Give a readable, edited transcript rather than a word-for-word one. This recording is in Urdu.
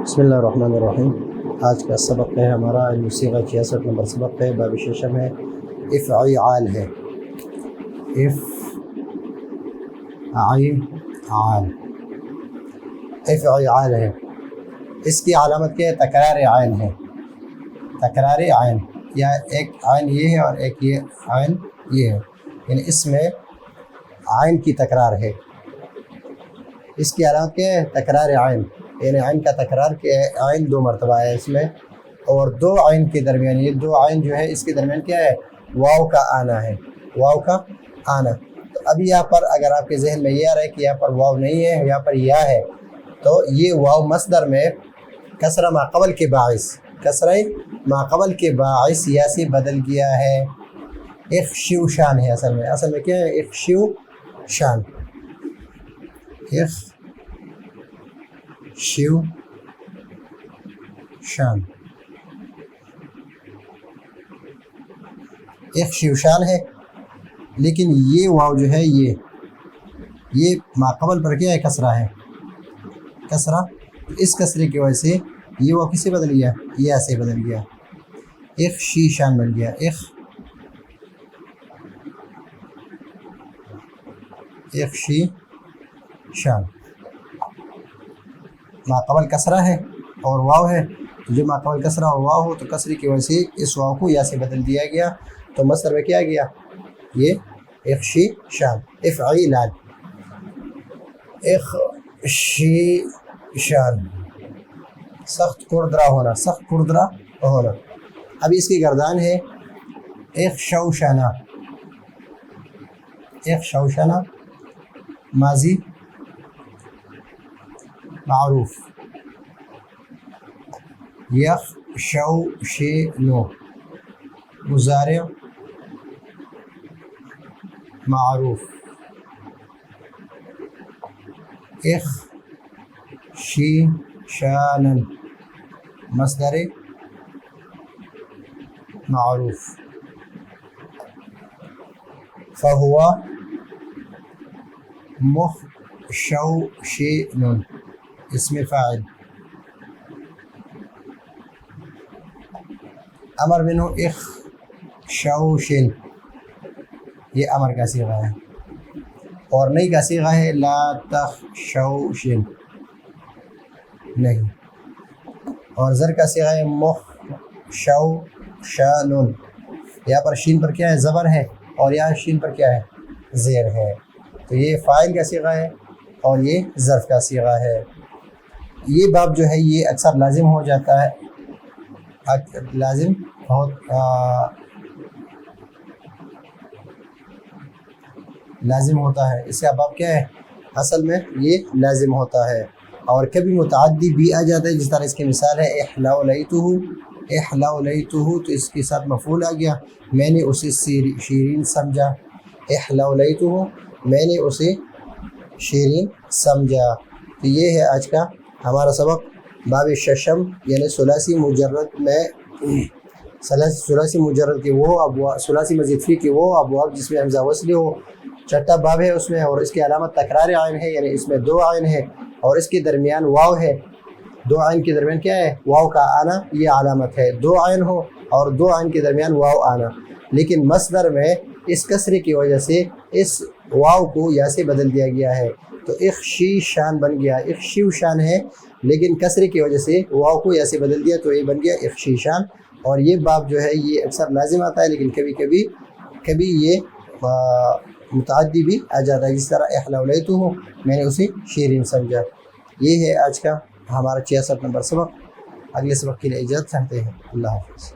بسم اللہ الرحمن الرحیم۔ آج کا سبق ہے ہمارا صیغہ 66 نمبر سبق ہے، باب ششم ہے، افعال ہے، افعال ہے۔ اس کی علامت کیا ہے؟ تکرار عین ہے، تکرار عین، یا ایک عین یہ ہے اور ایک یہ عین یہ ہے، یعنی اس میں عین کی تکرار ہے۔ اس کی علامت کیا ہے؟ تکرار عین، یعنی عین کا تکرار کیا ہے؟ عین دو مرتبہ ہے اس میں، اور دو عین کے درمیان، یہ دو عین جو ہے اس کے درمیان کیا ہے؟ واو کا آنا ہے، واو کا آنا۔ تو اب یہاں پر اگر آپ کے ذہن میں یہ آ رہا ہے کہ یہاں پر واو نہیں ہے، یہاں پر یا ہے، تو یہ واو مصدر میں کسرہ ما قبل کے باعث، کسرہ ما قبل کے باعث یا سے بدل گیا ہے۔ اخشو شان ہے، اصل میں کیا ہے؟ اخشو شان، شیو شان، ایک شیوشان ہے، لیکن یہ واو جو ہے یہ ما قبل پر کیا ہے؟ کسرہ ہے، کسرہ۔ اس کسرے کی وجہ سے یہ واو کس سے بدل گیا؟ یا سے بدل گیا، ایک شیشان بن گیا، ایک شیشان۔ ما قبل کسرہ ہے اور واو ہے، تو جو ما قبل کسرہ اور واو ہو تو کسرے کی وجہ سے اس واو کو یا سے بدل دیا گیا، تو مصدر میں کیا گیا؟ یہ اخشیشان، افعیلان، اخشیشان، سخت کردرا ہونا، سخت کردرا ہونا۔ اب اس کی گردان ہے اخشوشنا، اخشوشنا ماضی معروف، یخشوشنو مضارع معروف، اخشیشانا مصدر معروف، فهو مخشوشن اسم فاعل، امر منہ اخشوشن، یہ امر کا صیغہ ہے، اور نہیں کا صیغہ ہے لا تخشوشن، نہیں، اور زر کا صیغہ ہے مخشوشن، یہاں پر شین پر کیا ہے؟ زبر ہے، اور یہاں شین پر کیا ہے؟ زیر ہے، تو یہ فاعل کا صیغہ ہے اور یہ ظرف کا صیغہ ہے۔ یہ باب جو ہے یہ اکثر لازم ہو جاتا ہے، لازم ہوتا ہے، اس کا باب کیا ہے؟ اصل میں یہ لازم ہوتا ہے، اور کبھی متعدی بھی آ جاتا ہے، جس طرح اس کی مثال ہے احلولیتہ، احلولیتہ، تو اس کے ساتھ مفعول آ گیا، میں نے اسے شیرین سمجھا، احلولیتہ، میں نے اسے شیرین سمجھا۔ تو یہ ہے آج کا ہمارا سبق، باب ششم، یعنی ثلاثی مجرد میں، ثلاثی مجرد کے وہ ابواب، ثلاثی مزید فی کے وہ ابواب جس میں حمزہ وصلی ہو، چھٹا باب ہے اس میں، اور اس کی علامت تکرار عین ہے، یعنی اس میں دو عین ہے اور اس کے درمیان واو ہے، دو عین کے درمیان کیا ہے؟ واو کا آنا، یہ علامت ہے، دو عین ہو اور دو عین کے درمیان واو آنا، لیکن مصدر میں اس کسرے کی وجہ سے اس واو کو یا سے بدل دیا گیا ہے، تو اخشیشان بن گیا، اخشیوشان ہے، لیکن کسرے کی وجہ سے واو کو یا سے بدل دیا تو یہ بن گیا اخشیشان۔ اور یہ باب جو ہے یہ اکثر لازم آتا ہے، لیکن کبھی یہ متعدی بھی آ جاتا ہے، جس طرح احلولیتہ ہو، میں نے اسے شیرین سمجھا۔ یہ ہے آج کا ہمارا 66 نمبر سبق۔ اگلے سبق کے لیے اجازت چاہتے ہیں، اللہ حافظ۔